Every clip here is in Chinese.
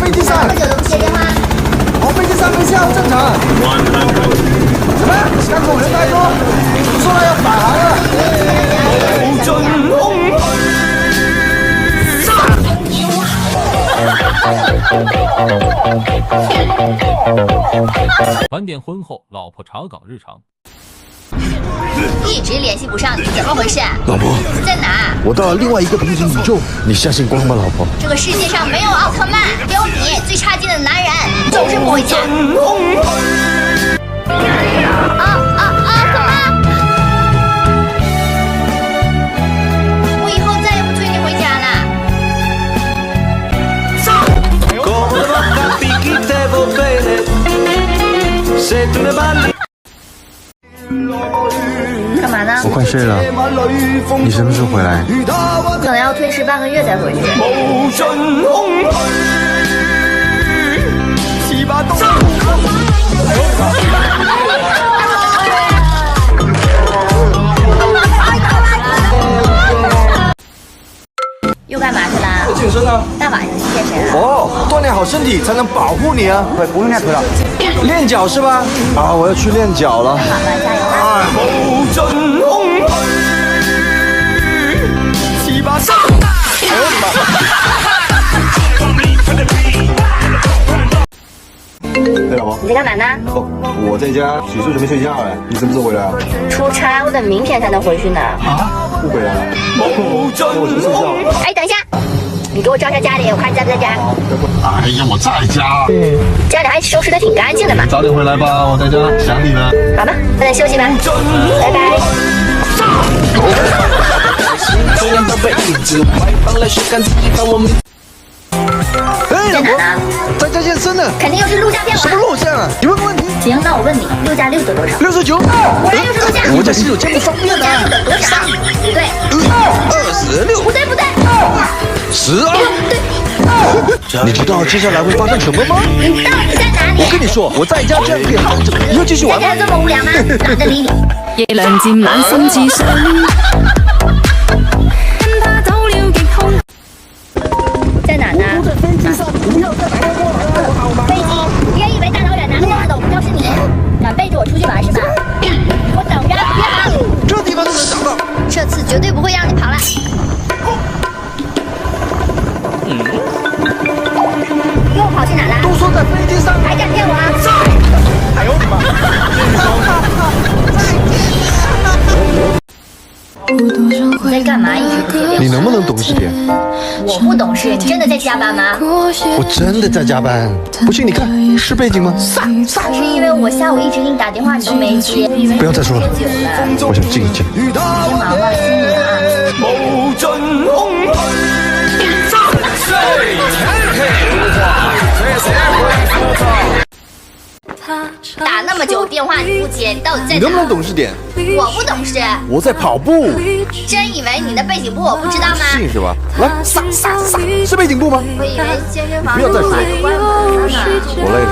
飞机上。这么久都不接电话？飞机上没信号正常。什么？港口人太多，说了要返航了。晚点婚后，老婆查岗日常。一直联系不上你，怎么回事？老婆，在哪？我到了另外一个平行宇宙，你相信光吗，老婆？这个世界上没有奥特曼，只有你最差劲的男人，就是不回家。奥特曼！我以后再也不催你回家了。干嘛呢？我快睡了，你什么时候回来？可能要推迟半个月才回去。又干嘛去了？健身啊！大晚上去健身啊？哦，锻炼好身体才能保护你啊！不用练腿了，练脚是吧？啊，我要去练脚了。好吧，加油啊！对老婆，你在干嘛呢？哦，我在家洗漱准备睡觉了。你什么时候回来啊？出差，我等明天才能回去呢。不回来了。那我先睡觉了。哎，等一下，你给我照一下家里，我看你在不在家。哎呀，我在家。家里还收拾得挺干净的嘛。早点回来吧，我在家想你呢。好吧，那你休息吧，拜拜。哎，在哪呢？在家健身呢。肯定又是录像骗我什么了。录像啊？你问个问题。行，那我问你，6加6等多少69。果然又是录像。我这洗手间不方便6加6啊。等多少？不对， 26。不对，不对。 12。你知道接下来会发生什么吗？你到底在哪里？我跟你说，我在家这样可以耗着，以后继续玩吗？在家这么无聊吗？懒得理你。夜亮漸冷心至上，他走了極空。在哪呢？飛機，別以為大老遠拿着電話的我不知道是你，敢背着我出去玩是吧？我等着，別跑！这地方都能找到。這次絕對不會讓你跑了。又跑去哪了？都說在飛機上。還敢騙我啊！哎呦我的媽！你在幹嘛？一直不接電話。你能不能懂事點？我不懂事，你真的在加班嗎？我真的在加班。不信你看，是背景嗎？可是因為我下午一直給你打電話，你都沒接。不要再說了，我想靜一靜。別忙了，心裏打那麼久電話你不接，你到底在哪？你能不能懂事點？我不懂事，我在跑步。真以為你的背景部我不知道嗎？信是吧？來，撒，是背景部嗎？我以為健身房不要再說了，我累了。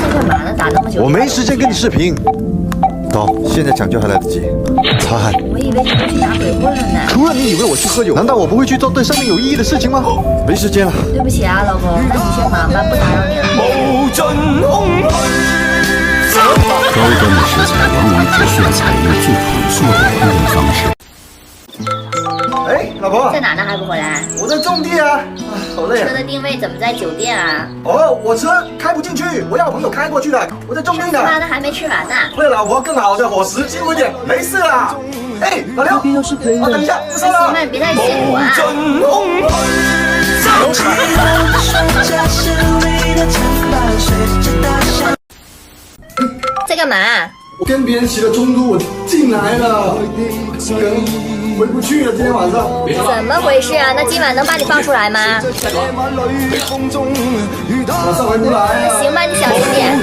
在幹嘛呢？打那麼久？我沒時間跟你視頻。走，現在搶救還來得及。擦汗。我以為你都去打鬼混了呢。除了你以為我去喝酒，難道我不會去做對生命有意義的事情嗎？沒時間了。對不起啊，老公，那你先忙吧，不打擾你了。高端的食材往往只需要採用最朴素的烹飪方式。哎，老婆，在哪呢？還不回來？我在種地啊，好累啊車。的定位怎麼在酒店啊？哦，我車開不進去，我要我朋友開過去的。我在種地呢。媽的，還沒吃完呢。為了老婆更好的伙食，辛苦一點，沒事啦。哎，老劉，等一下，不收了。行吧，你別太辛苦啊。在幹嘛？我跟別人起了衝突，我進來了，可能回不去了。今天晚上怎麼回事啊？那今晚能把你放出來嗎？晚上回不來啊。行吧，你小心點。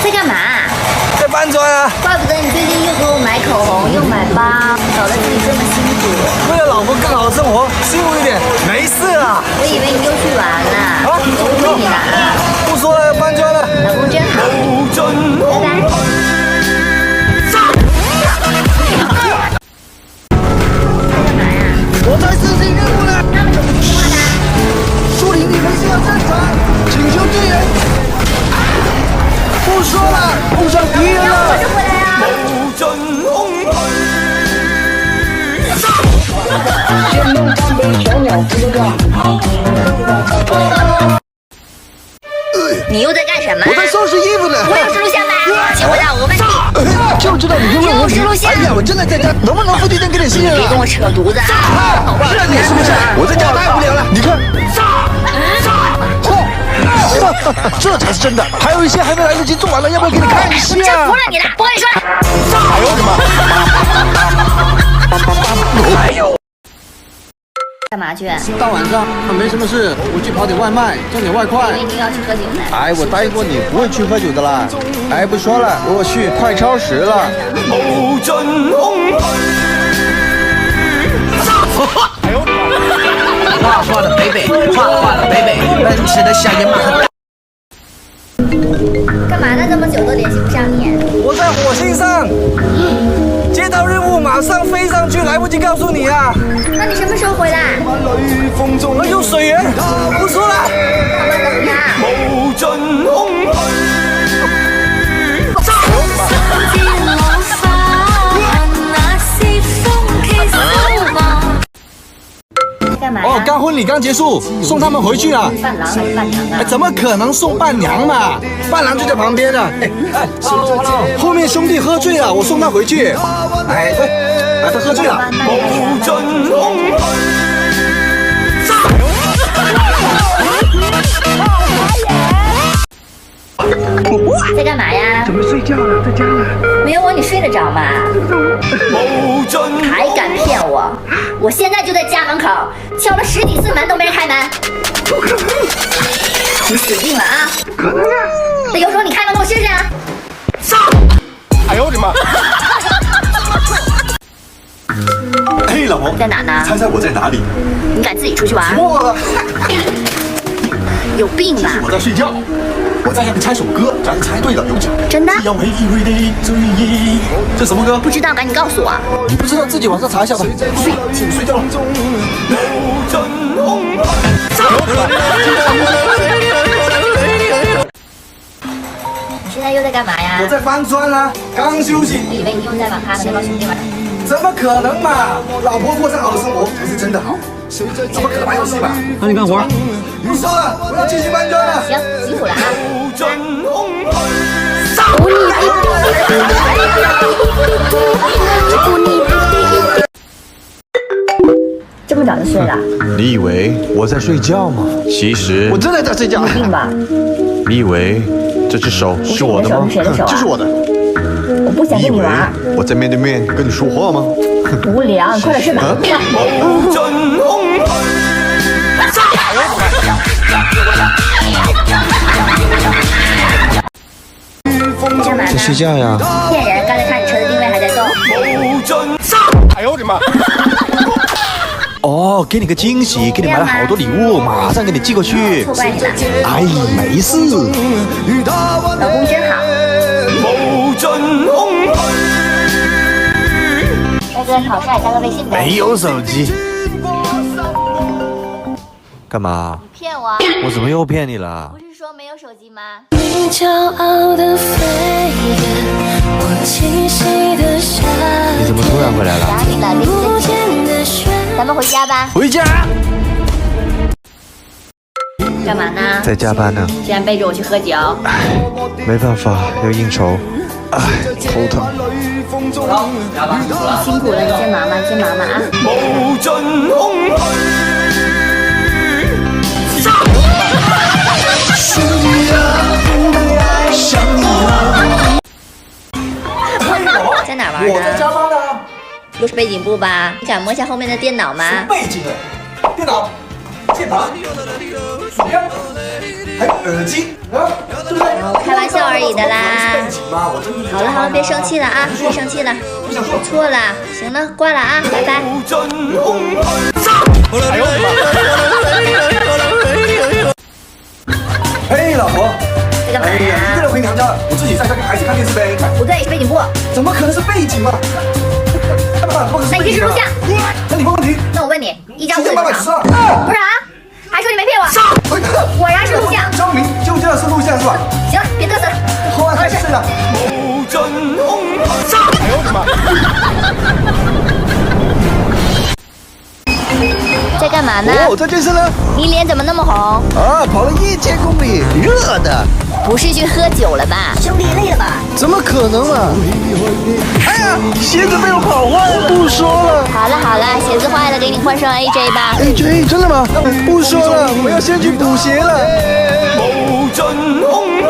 在幹嘛？在搬磚啊。怪不得你最近又給我買口紅，又買包，搞得自己這麼辛苦。為了老婆更好的生活，辛苦一點，不说了，碰上敌人了。就回来啊！你又在干什么？我在收拾衣服呢。我有实录像吗？请回答我问题。就知道你会问问题。有实录像。哎呀，我真的在家，能不能付地灯给点信任别跟我扯犊子啊！是你是不是？我在家太无聊了。你看，这才是真的。还有一些还没来得及做完了，要不要给你看一下？我真服了你了！不跟你说了。哎呦我的妈！哎呦！干嘛去？大晚上没什么事，我去跑点外卖，挣点外快。我以为你要去喝酒呢。哎，我答应过你不会去喝酒的啦。哎，不说了，我去快超时了。画画的北北，画画的北北，奔驰的小野马很大。干嘛呢？这么久都联系不上你。我在火星上，接到任务马上飞上去，来不及告诉你啊。那你什么时候回来？有水源，不说了。他们等他。干嘛呀？哦，刚婚礼刚结束，送他们回去啊。伴郎还是伴娘啊？怎么可能送伴娘嘛？伴郎就在旁边啊。哎，后面兄弟喝醉了，我送他回去。哎，对，他喝醉了。在干嘛呀？准备睡觉了，在家了。没有我你睡得着吗？还敢骗我！我现在就在家门口，敲了10几次门都没人开门。你死定了啊！可能啊。那有种你开门给我试试啊！哎呦我的妈！嘿，老婆，在哪呢？猜猜我在哪里？你敢自己出去玩？错了，有病吧？我在睡觉。我在向你猜首歌，只要你猜对了有奖。真的？要美味的醉意。这什么歌？不知道，赶紧告诉我。你不知道自己网上查一下吧。请睡觉了。你现在又在干嘛呀？我在搬砖啊，刚休息。我以为你又在网咖和那帮兄弟玩。怎么可能嘛？老婆过上好的生活才是真的好。怎么可能玩游戏嘛？那你干活。不说了，我要继续搬砖了。行，辛苦了啊！这么早就睡了？你以为我在睡觉吗？其实我真的在睡觉。有病吧？你以为这只手是我的吗？是谁的手啊？就是我的。我不想你以为跟你玩。我在面对面跟你说话吗？无聊，你快点睡吧。干嘛呢？在睡觉呀。骗人！刚才看你车的定位还在动。哎呦我的妈！哦，给你个惊喜，给你买了好多礼物，马上给你寄过去。错怪你了。哎，没事。老公真好。帅哥，好帅，加个微信呗。没有手机。干嘛？骗我？我怎么又骗你了？不是说没有手机吗？你骄傲的飞远，我栖息的夏你怎么突然回来了？打你了，不见的雪。咱们回家吧。回家。干嘛呢？在加班呢。竟然背着我去喝酒。没办法，要应酬。哎，头疼。辛苦了，你先忙吧，你先忙吧啊。在哪玩呢？我在加班呢。又是背景部吧？你敢摸一下后面的电脑吗？背景的，电脑、键盘、鼠标，还有耳机啊，对不对？开玩笑而已的啦。背景嘛，我真的。好了好了，别生气了啊，别生气了。不想说。错了，行了，挂了啊，拜拜。哎呦我的妈！嘿，老婆。在干嘛一个呀？人回娘家了，我自己在家跟孩子看电视呗。不对，是背景部。怎么可能是背景嘛？那你可以是录像。那你问问题。那我问你，一张嘴800多少？上。不是啊，还还说你没骗我？果然是录像。证明就这是录像是吧？行了，别嘚瑟了。喝完才睡了。哎呦我的妈！在干嘛呢？哦，这件事呢？你脸怎么那么红？啊，跑了1000公里，热的。不是去喝酒了吧？兄弟累了吧？怎么可能嘛？哎呀，鞋子被我跑坏了。不说了。好了好了，鞋子坏了，给你换双 AJ 吧。AJ 真的吗？不说了，我要先去补鞋了。无尽空虚。